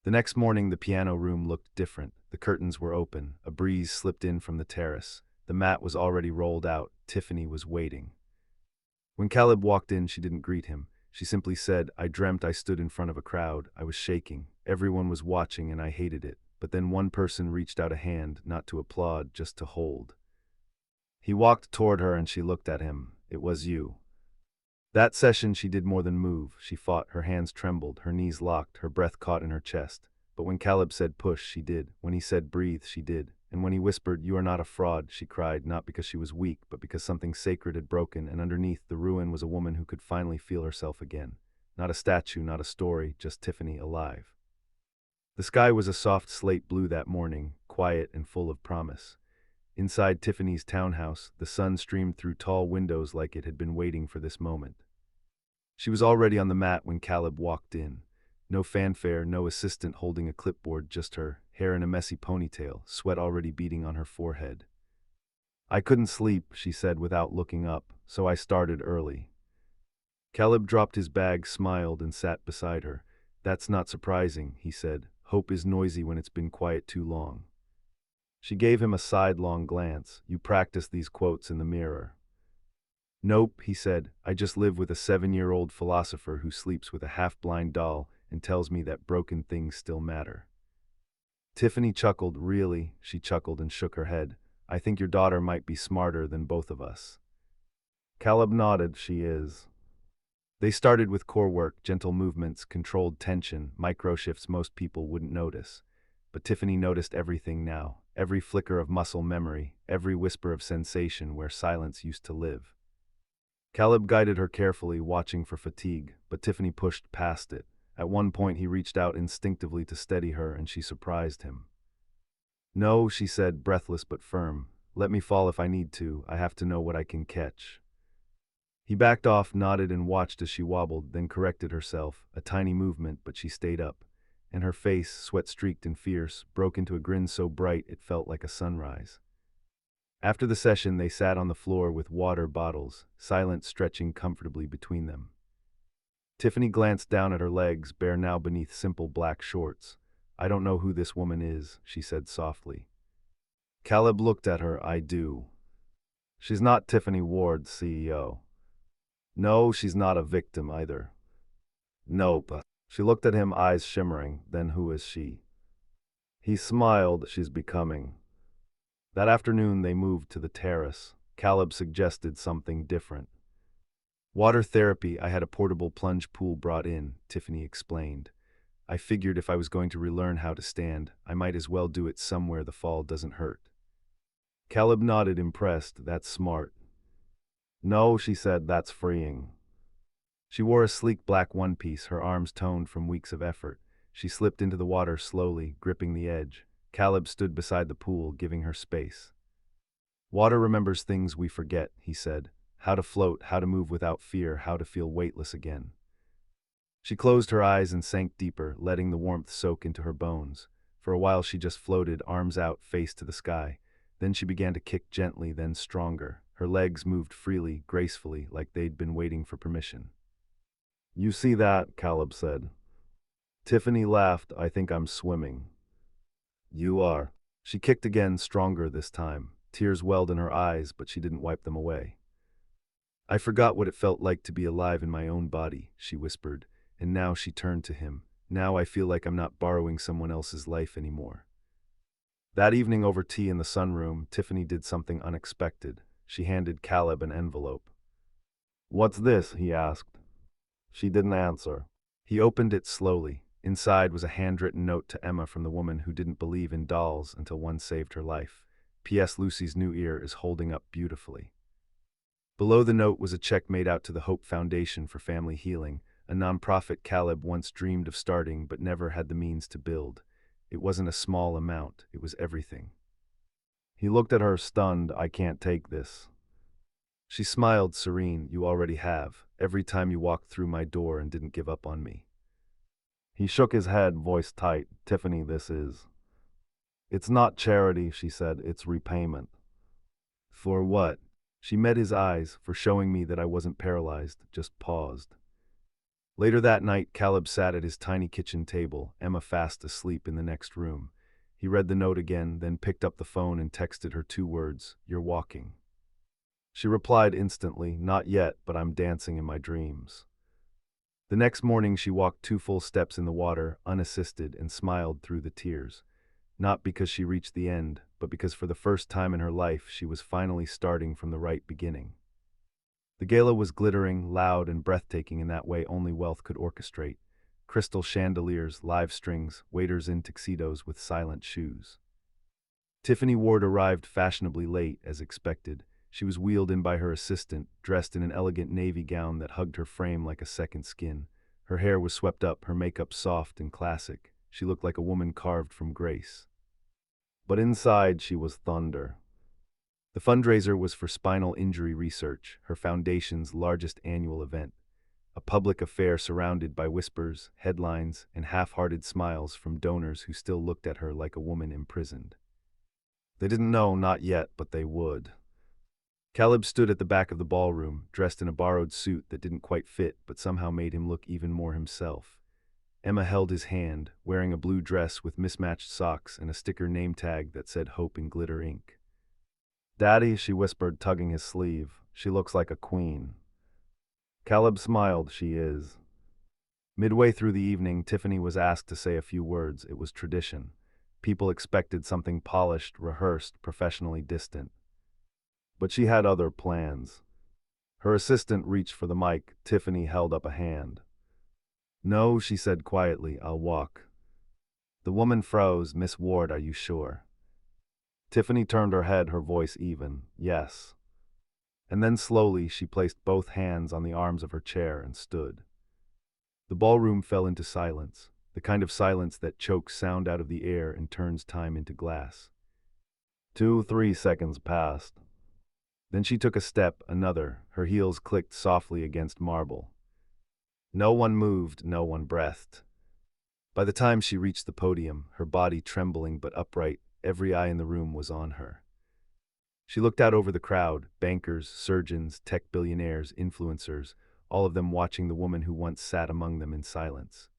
The next morning, the piano room looked different. The curtains were open. A breeze slipped in from the terrace. The mat was already rolled out. Tiffany was waiting. When Caleb walked in, she didn't greet him. She simply said, I dreamt I stood in front of a crowd. I was shaking. Everyone was watching and I hated it. But then one person reached out a hand, not to applaud, just to hold. He walked toward her and she looked at him. It was you. That session she did more than move. She fought, her hands trembled, her knees locked, her breath caught in her chest. But when Caleb said push, she did. When he said breathe, she did. And when he whispered, you are not a fraud, she cried, not because she was weak, but because something sacred had broken, and underneath the ruin was a woman who could finally feel herself again. Not a statue, not a story, just Tiffany alive. The sky was a soft slate blue that morning, quiet and full of promise. Inside Tiffany's townhouse, the sun streamed through tall windows like it had been waiting for this moment. She was already on the mat when Caleb walked in. No fanfare, no assistant holding a clipboard, just her, hair in a messy ponytail, sweat already beading on her forehead. I couldn't sleep, she said without looking up, so I started early. Caleb dropped his bag, smiled, and sat beside her. That's not surprising, he said. Hope is noisy when it's been quiet too long. She gave him a sidelong glance. You practice these quotes in the mirror. Nope, he said. I just live with a 7-year-old philosopher who sleeps with a half-blind doll and tells me that broken things still matter. Tiffany chuckled. Really? She chuckled and shook her head. I think your daughter might be smarter than both of us. Caleb nodded. She is. They started with core work, gentle movements, controlled tension, micro shifts most people wouldn't notice. But Tiffany noticed everything now. Every flicker of muscle memory, every whisper of sensation where silence used to live. Caleb guided her carefully, watching for fatigue, but Tiffany pushed past it. At one point he reached out instinctively to steady her, and she surprised him. No, she said, breathless but firm. Let me fall if I need to. I have to know what I can catch. He backed off, nodded, and watched as she wobbled, then corrected herself. A tiny movement, but she stayed up. And her face, sweat-streaked and fierce, broke into a grin so bright it felt like a sunrise. After the session, they sat on the floor with water bottles, silent, stretching comfortably between them. Tiffany glanced down at her legs, bare now beneath simple black shorts. I don't know who this woman is, she said softly. Caleb looked at her. I do. She's not Tiffany Ward's CEO. No, she's not a victim either. Nope. She looked at him, eyes shimmering. Then who is she? He smiled. She's becoming. That afternoon they moved to the terrace. Caleb suggested something different. Water therapy. I had a portable plunge pool brought in, Tiffany explained. I figured if I was going to relearn how to stand, I might as well do it somewhere the fall doesn't hurt. Caleb nodded, impressed. That's smart. No, she said, that's freeing. She wore a sleek black one-piece, her arms toned from weeks of effort. She slipped into the water slowly, gripping the edge. Caleb stood beside the pool, giving her space. Water remembers things we forget, he said. How to float, how to move without fear, how to feel weightless again. She closed her eyes and sank deeper, letting the warmth soak into her bones. For a while she just floated, arms out, face to the sky. Then she began to kick gently, then stronger. Her legs moved freely, gracefully, like they'd been waiting for permission. You see that, Caleb said. Tiffany laughed. I think I'm swimming. You are. She kicked again, stronger this time. Tears welled in her eyes, but she didn't wipe them away. I forgot what it felt like to be alive in my own body, she whispered, and now she turned to him. Now I feel like I'm not borrowing someone else's life anymore. That evening over tea in the sunroom, Tiffany did something unexpected. She handed Caleb an envelope. What's this? He asked. She didn't answer. He opened it slowly. Inside was a handwritten note to Emma from the woman who didn't believe in dolls until one saved her life. P.S. Lucy's new ear is holding up beautifully. Below the note was a check made out to the Hope Foundation for Family Healing, a nonprofit Caleb once dreamed of starting but never had the means to build. It wasn't a small amount, it was everything. He looked at her, stunned. I can't take this. She smiled, serene. You already have, every time you walked through my door and didn't give up on me. He shook his head, voice tight. Tiffany, this is. It's not charity, she said. It's repayment. For what? She met his eyes, for showing me that I wasn't paralyzed, just paused. Later that night, Caleb sat at his tiny kitchen table, Emma fast asleep in the next room. He read the note again, then picked up the phone and texted her 2 words, "You're walking." She replied instantly, "Not yet, but I'm dancing in my dreams." The next morning she walked 2 full steps in the water, unassisted, and smiled through the tears. Not because she reached the end, but because for the first time in her life she was finally starting from the right beginning. The gala was glittering, loud, and breathtaking in that way only wealth could orchestrate. Crystal chandeliers, live strings, waiters in tuxedos with silent shoes. Tiffany Ward arrived fashionably late, as expected. She was wheeled in by her assistant, dressed in an elegant navy gown that hugged her frame like a second skin. Her hair was swept up, her makeup soft and classic. She looked like a woman carved from grace. But inside she was thunder. The fundraiser was for spinal injury research, her foundation's largest annual event. A public affair surrounded by whispers, headlines, and half-hearted smiles from donors who still looked at her like a woman imprisoned. They didn't know, not yet, but they would. Caleb stood at the back of the ballroom, dressed in a borrowed suit that didn't quite fit but somehow made him look even more himself. Emma held his hand, wearing a blue dress with mismatched socks and a sticker name tag that said Hope in glitter ink. "Daddy," she whispered, tugging his sleeve. "She looks like a queen." Caleb smiled. "She is." Midway through the evening, Tiffany was asked to say a few words. It was tradition. People expected something polished, rehearsed, professionally distant. But she had other plans. Her assistant reached for the mic. Tiffany held up a hand. "No," she said quietly, "I'll walk." The woman froze. "Miss Ward, are you sure?" Tiffany turned her head, her voice even. "Yes." And then slowly she placed both hands on the arms of her chair and stood. The ballroom fell into silence, the kind of silence that chokes sound out of the air and turns time into glass. 2, 3 seconds passed. Then she took a step, another. Her heels clicked softly against marble. No one moved, no one breathed. By the time she reached the podium, her body trembling but upright, every eye in the room was on her. She looked out over the crowd, bankers, surgeons, tech billionaires, influencers, all of them watching the woman who once sat among them in silence.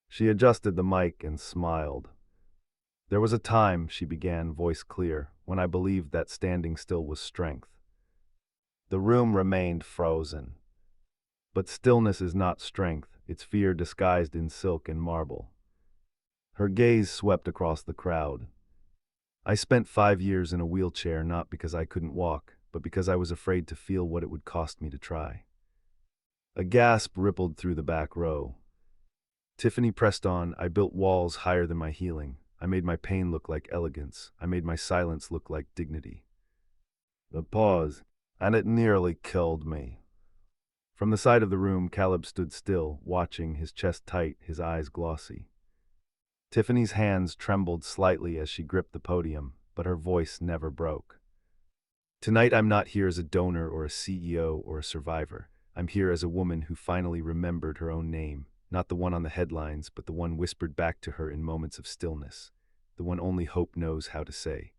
She adjusted the mic and smiled. "There was a time," she began, voice clear, "when I believed that standing still was strength." The room remained frozen. But stillness is not strength, it's fear disguised in silk and marble. Her gaze swept across the crowd. "I spent 5 years in a wheelchair not because I couldn't walk, but because I was afraid to feel what it would cost me to try." A gasp rippled through the back row. Tiffany pressed on. "I built walls higher than my healing. I made my pain look like elegance. I made my silence look like dignity." The pause, and it nearly killed me. From the side of the room, Caleb stood still, watching, his chest tight, his eyes glossy. Tiffany's hands trembled slightly as she gripped the podium, but her voice never broke. "Tonight I'm not here as a donor or a CEO or a survivor. I'm here as a woman who finally remembered her own name, not the one on the headlines, but the one whispered back to her in moments of stillness, the one only hope knows how to say."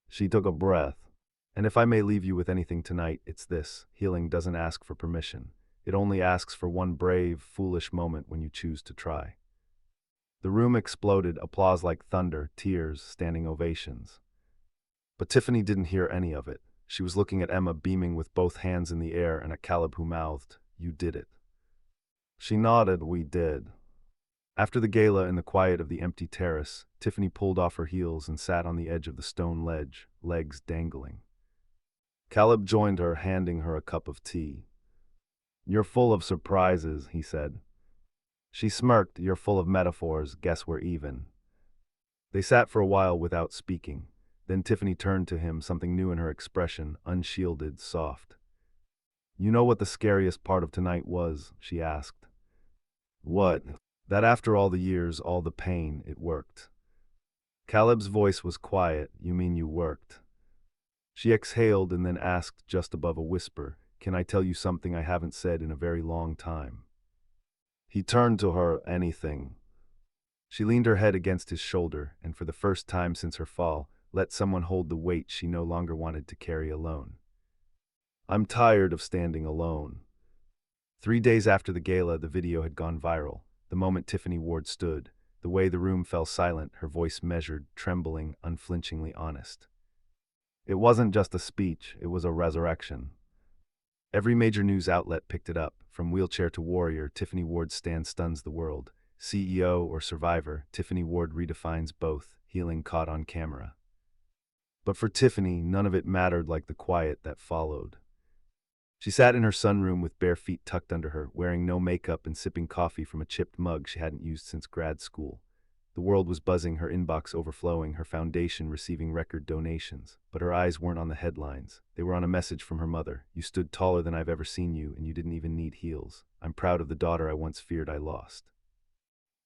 She took a breath. "And if I may leave you with anything tonight, it's this: healing doesn't ask for permission. It only asks for one brave, foolish moment when you choose to try." The room exploded, applause like thunder, tears, standing ovations. But Tiffany didn't hear any of it. She was looking at Emma, beaming with both hands in the air, and at Caleb, who mouthed, "You did it." She nodded. "We did." After the gala, in the quiet of the empty terrace, Tiffany pulled off her heels and sat on the edge of the stone ledge, legs dangling. Caleb joined her, handing her a cup of tea. "You're full of surprises," he said. She smirked. "You're full of metaphors. Guess we're even." They sat for a while without speaking. Then Tiffany turned to him, something new in her expression, unshielded, soft. "You know what the scariest part of tonight was?" she asked. "What?" "That after all the years, all the pain, it worked." Caleb's voice was quiet. You mean you worked? She exhaled and then asked just above a whisper, can I tell you something I haven't said in a very long time? He turned to her, anything. She leaned her head against his shoulder, and for the first time since her fall, let someone hold the weight she no longer wanted to carry alone. I'm tired of standing alone. 3 days after the gala, the video had gone viral. The moment Tiffany Ward stood, the way the room fell silent, her voice measured, trembling, unflinchingly honest. It wasn't just a speech, it was a resurrection. Every major news outlet picked it up. From wheelchair to warrior, Tiffany Ward's stand stuns the world. CEO or survivor, Tiffany Ward redefines both, healing caught on camera. But for Tiffany, none of it mattered like the quiet that followed. She sat in her sunroom with bare feet tucked under her, wearing no makeup and sipping coffee from a chipped mug she hadn't used since grad school. The world was buzzing, her inbox overflowing, her foundation receiving record donations. But her eyes weren't on the headlines. They were on a message from her mother. You stood taller than I've ever seen you, and you didn't even need heels. I'm proud of the daughter I once feared I lost.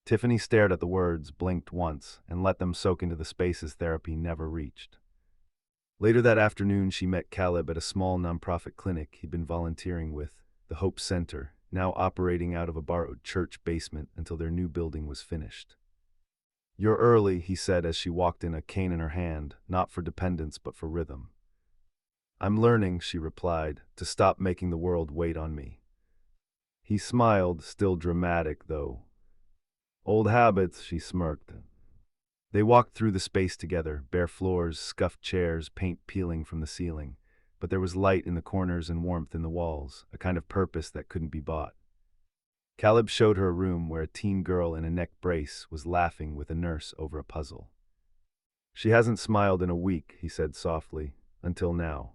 Tiffany stared at the words, blinked once, and let them soak into the spaces therapy never reached. Later that afternoon, she met Caleb at a small nonprofit clinic he'd been volunteering with, the Hope Center, now operating out of a borrowed church basement until their new building was finished. You're early, he said as she walked in, a cane in her hand, not for dependence but for rhythm. I'm learning, she replied, to stop making the world wait on me. He smiled, still dramatic though. Old habits, she smirked. They walked through the space together, bare floors, scuffed chairs, paint peeling from the ceiling. But there was light in the corners and warmth in the walls, a kind of purpose that couldn't be bought. Caleb showed her a room where a teen girl in a neck brace was laughing with a nurse over a puzzle. She hasn't smiled in a week, he said softly, until now.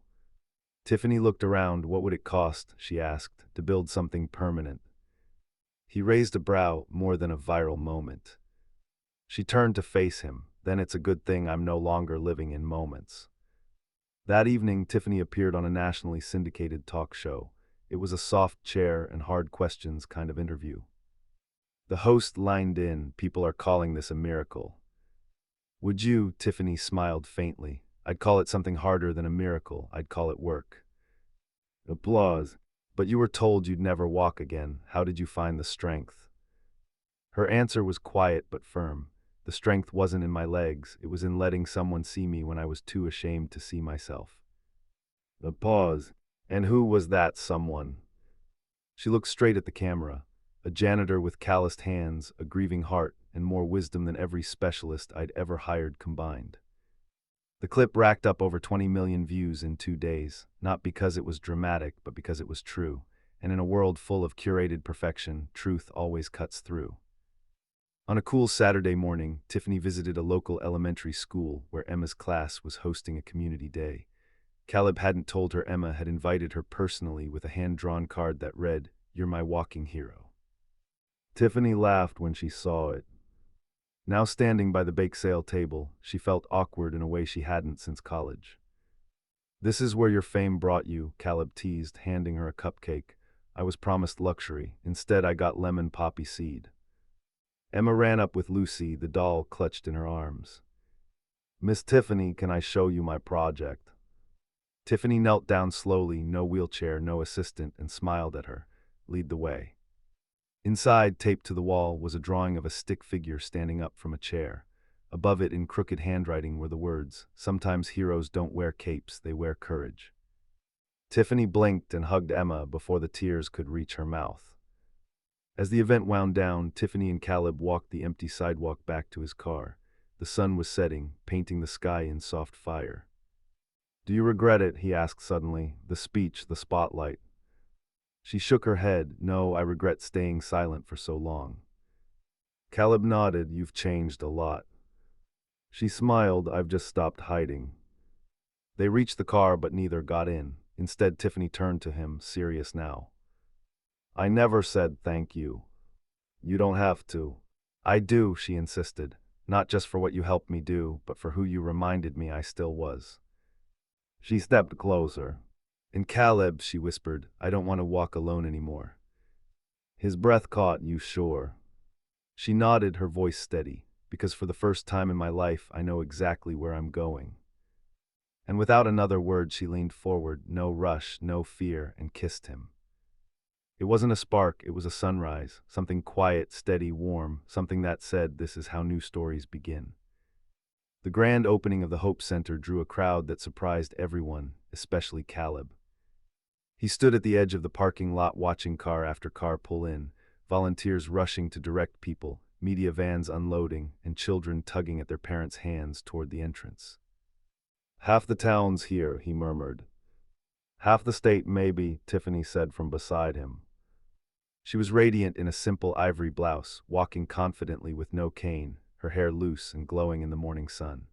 Tiffany looked around. What would it cost, she asked, to build something permanent? He raised a brow. More than a viral moment. She turned to face him. Then it's a good thing I'm no longer living in moments. That evening, Tiffany appeared on a nationally syndicated talk show. It was a soft chair and hard questions kind of interview. The host lined in, people are calling this a miracle. Would you? Tiffany smiled faintly. I'd call it something harder than a miracle. I'd call it work. Applause. But you were told you'd never walk again. How did you find the strength? Her answer was quiet but firm. The strength wasn't in my legs. It was in letting someone see me when I was too ashamed to see myself. A pause. And who was that someone? She looked straight at the camera. A janitor with calloused hands, a grieving heart, and more wisdom than every specialist I'd ever hired combined. The clip racked up over 20 million views in 2 days, not because it was dramatic, but because it was true. And in a world full of curated perfection, truth always cuts through. On a cool Saturday morning, Tiffany visited a local elementary school where Emma's class was hosting a community day. Caleb hadn't told her Emma had invited her personally with a hand-drawn card that read, "You're my walking hero." Tiffany laughed when she saw it. Now standing by the bake sale table, she felt awkward in a way she hadn't since college. This is where your fame brought you, Caleb teased, handing her a cupcake. I was promised luxury. Instead, I got lemon poppy seed. Emma ran up with Lucy, the doll clutched in her arms. Miss Tiffany, can I show you my project? Tiffany knelt down slowly, no wheelchair, no assistant, and smiled at her. Lead the way. Inside, taped to the wall, was a drawing of a stick figure standing up from a chair. Above it, in crooked handwriting, were the words, "Sometimes heroes don't wear capes, they wear courage." Tiffany blinked and hugged Emma before the tears could reach her mouth. As the event wound down, Tiffany and Caleb walked the empty sidewalk back to his car. The sun was setting, painting the sky in soft fire. Do you regret it? He asked suddenly. The speech, the spotlight. She shook her head. No, I regret staying silent for so long. Caleb nodded. You've changed a lot. She smiled. I've just stopped hiding. They reached the car, but neither got in. Instead, Tiffany turned to him, serious now. I never said thank you. You don't have to. I do, she insisted. Not just for what you helped me do, but for who you reminded me I still was. She stepped closer. And Caleb, she whispered, I don't want to walk alone anymore. His breath caught. You sure? She nodded, her voice steady. because for the first time in my life, I know exactly where I'm going." And without another word, she leaned forward, no rush, no fear, and kissed him. It wasn't a spark, it was a sunrise, something quiet, steady, warm, something that said, "This is how new stories begin." The grand opening of the Hope Center drew a crowd that surprised everyone, especially Caleb. He stood at the edge of the parking lot watching car after car pull in, volunteers rushing to direct people, media vans unloading, and children tugging at their parents' hands toward the entrance. "Half the town's here," he murmured. "Half the state, maybe," Tiffany said from beside him. She was radiant in a simple ivory blouse, walking confidently with no cane, her hair loose and glowing in the morning sun.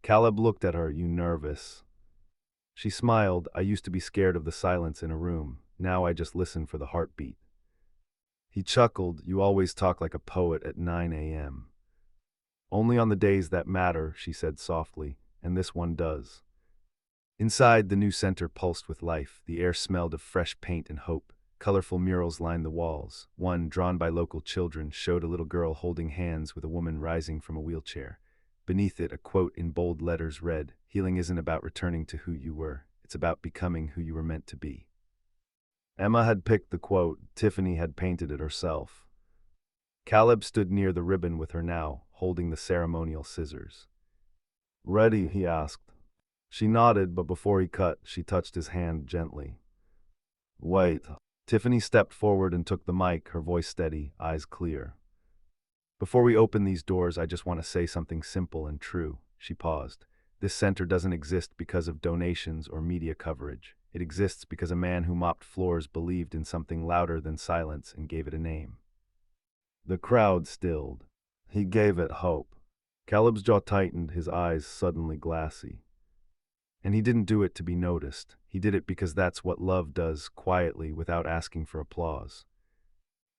Caleb looked at her. "You nervous?" She smiled. "I used to be scared of the silence in a room. Now I just listen for the heartbeat." He chuckled. "You always talk like a poet at 9 a.m. "Only on the days that matter," she said softly, "and this one does." Inside, the new center pulsed with life. The air smelled of fresh paint and hope. Colorful murals lined the walls. One, drawn by local children, showed a little girl holding hands with a woman rising from a wheelchair. Beneath it, a quote in bold letters read, "Healing isn't about returning to who you were. It's about becoming who you were meant to be." Emma had picked the quote. Tiffany had painted it herself. Caleb stood near the ribbon with her now, holding the ceremonial scissors. "Ready?" he asked. She nodded, but before he cut, she touched his hand gently. "Wait." Tiffany stepped forward and took the mic, her voice steady, eyes clear. "Before we open these doors, I just want to say something simple and true." She paused. "This center doesn't exist because of donations or media coverage. It exists because a man who mopped floors believed in something louder than silence and gave it a name." The crowd stilled. "He gave it hope." Caleb's jaw tightened, his eyes suddenly glassy. "And he didn't do it to be noticed. He did it because that's what love does, quietly, without asking for applause."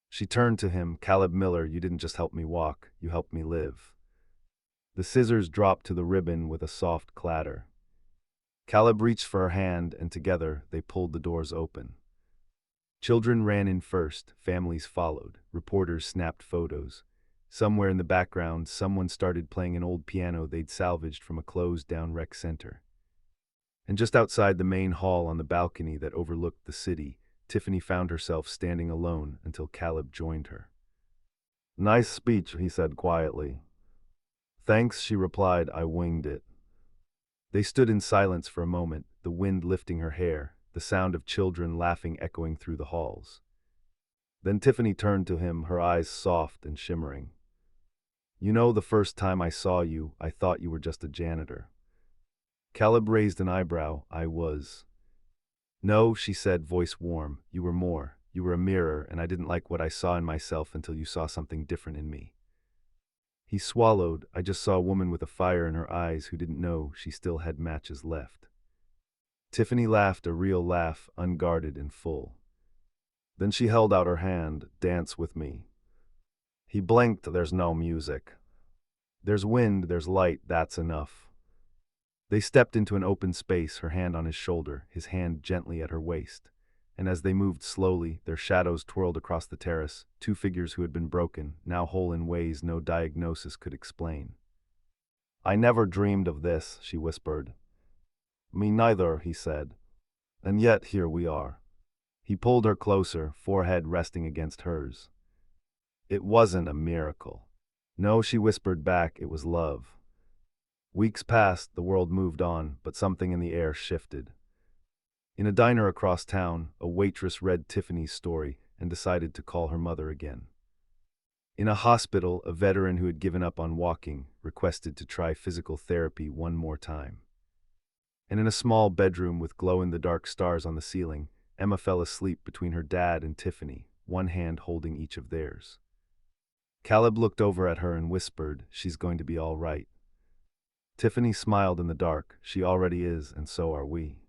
She turned to him. "Caleb Miller, you didn't just help me walk, you helped me live." The scissors dropped to the ribbon with a soft clatter. Caleb reached for her hand, and together they pulled the doors open. Children ran in first, families followed, reporters snapped photos. Somewhere in the background, someone started playing an old piano they'd salvaged from a closed-down rec center. And just outside the main hall on the balcony that overlooked the city, Tiffany found herself standing alone until Caleb joined her. "Nice speech," he said quietly. "Thanks," she replied. "I winged it." They stood in silence for a moment, the wind lifting her hair, the sound of children laughing echoing through the halls. Then Tiffany turned to him, her eyes soft and shimmering. "You know, the first time I saw you, I thought you were just a janitor." Caleb raised an eyebrow. "I was." "No," she said, voice warm. "You were more. You were a mirror, and I didn't like what I saw in myself until you saw something different in me." He swallowed. "I just saw a woman with a fire in her eyes who didn't know she still had matches left." Tiffany laughed, a real laugh, unguarded and full. Then she held out her hand. "Dance with me." He blinked. "There's no music." "There's wind, there's light, that's enough." They stepped into an open space, her hand on his shoulder, his hand gently at her waist. And as they moved slowly, their shadows twirled across the terrace, two figures who had been broken, now whole in ways no diagnosis could explain. "I never dreamed of this," she whispered. "Me neither," he said. "And yet here we are." He pulled her closer, forehead resting against hers. "It wasn't a miracle." "No," she whispered back, "it was love." Weeks passed, the world moved on, but something in the air shifted. In a diner across town, a waitress read Tiffany's story and decided to call her mother again. In a hospital, a veteran who had given up on walking requested to try physical therapy one more time. And in a small bedroom with glow-in-the-dark stars on the ceiling, Emma fell asleep between her dad and Tiffany, one hand holding each of theirs. Caleb looked over at her and whispered, "She's going to be all right." Tiffany smiled in the dark. "She already is, and so are we."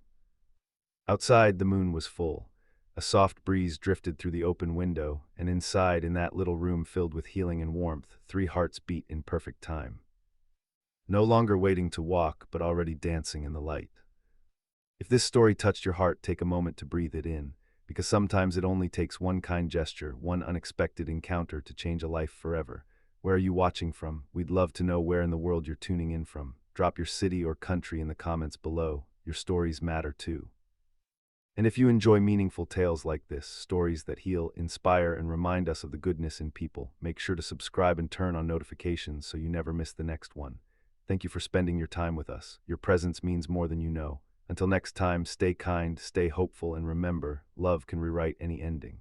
Outside, the moon was full. A soft breeze drifted through the open window, and inside, in that little room filled with healing and warmth, three hearts beat in perfect time. No longer waiting to walk, but already dancing in the light. If this story touched your heart, take a moment to breathe it in, because sometimes it only takes one kind gesture, one unexpected encounter to change a life forever. Where are you watching from? We'd love to know where in the world you're tuning in from. Drop your city or country in the comments below. Your stories matter too. And if you enjoy meaningful tales like this, stories that heal, inspire, and remind us of the goodness in people, make sure to subscribe and turn on notifications so you never miss the next one. Thank you for spending your time with us. Your presence means more than you know. Until next time, stay kind, stay hopeful, and remember, love can rewrite any ending.